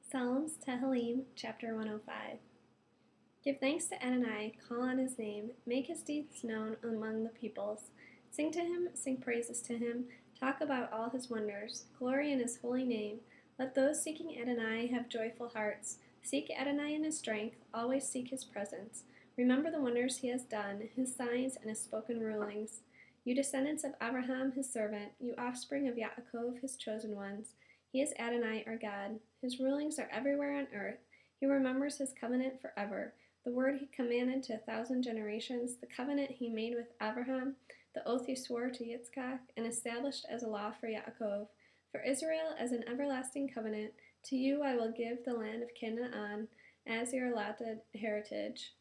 Psalms, Tehillim, chapter 105. Give thanks to Adonai, call on his name, make his deeds known among the peoples. Sing to him, sing praises to him, talk about all his wonders, glory in his holy name. Let those seeking Adonai have joyful hearts. Seek Adonai in his strength, always seek his presence. Remember the wonders he has done, his signs and his spoken rulings. You descendants of Abraham, his servant, you offspring of Yaakov, his chosen ones. He is Adonai, our God. His rulings are everywhere on earth. He remembers his covenant forever, the word he commanded to 1,000 generations, the covenant he made with Abraham, the oath he swore to Yitzchak, and established as a law for Yaakov. For Israel as an everlasting covenant, to you I will give the land of Canaan as your allotted heritage.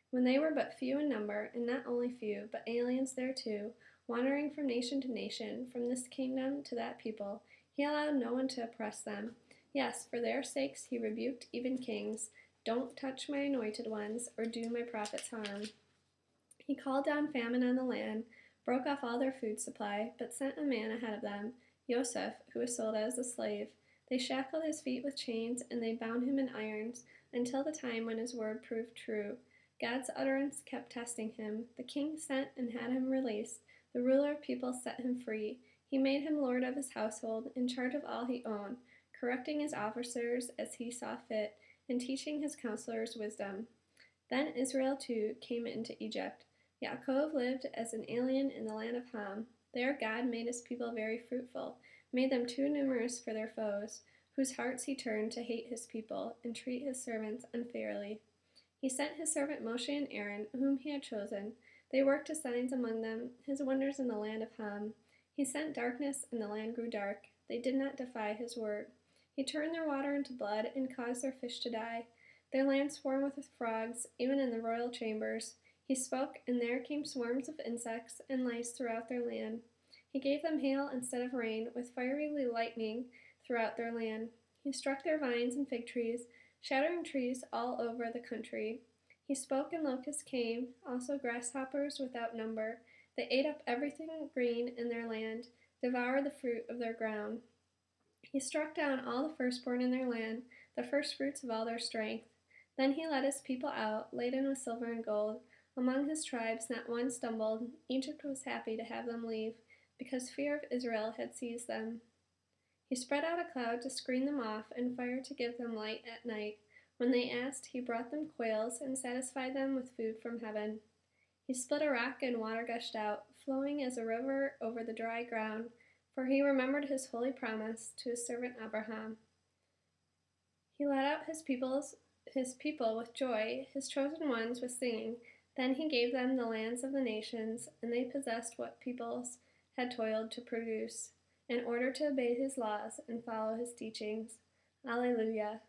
When they were but few in number, and not only few, but aliens there too, wandering from nation to nation, from this kingdom to that people, he allowed no one to oppress them. Yes, for their sakes he rebuked even kings. Don't touch my anointed ones, or do my prophets harm. He called down famine on the land, broke off all their food supply, but sent a man ahead of them, Joseph, who was sold as a slave. They shackled his feet with chains, and they bound him in irons, until the time when his word proved true. God's utterance kept testing him. The king sent and had him released. The ruler of people set him free. He made him lord of his household, in charge of all he owned, correcting his officers as he saw fit, and teaching his counselors wisdom. Then Israel too came into Egypt. Yaakov lived as an alien in the land of Ham. There God made his people very fruitful, made them too numerous for their foes, whose hearts he turned to hate his people and treat his servants unfairly. He sent his servant Moshe and Aaron, whom he had chosen. They worked his signs among them, his wonders in the land of Ham. He sent darkness, and the land grew dark. They did not defy his word. He turned their water into blood and caused their fish to die. Their land swarmed with frogs, even in the royal chambers. He spoke, and there came swarms of insects and lice throughout their land. He gave them hail instead of rain, with fiery lightning throughout their land. He struck their vines and fig trees, shattering trees all over the country. He spoke, and locusts came, also grasshoppers without number. They ate up everything green in their land, devoured the fruit of their ground. He struck down all the firstborn in their land, the firstfruits of all their strength. Then he led his people out, laden with silver and gold. Among his tribes not one stumbled. Egypt was happy to have them leave, because fear of Israel had seized them. He spread out a cloud to screen them off, and fire to give them light at night. When they asked, he brought them quails, and satisfied them with food from heaven. He split a rock, and water gushed out, flowing as a river over the dry ground, for he remembered his holy promise to his servant Abraham. He led out his people with joy, his chosen ones with singing. Then he gave them the lands of the nations, and they possessed what peoples had toiled to produce, in order to obey his laws and follow his teachings. Alleluia.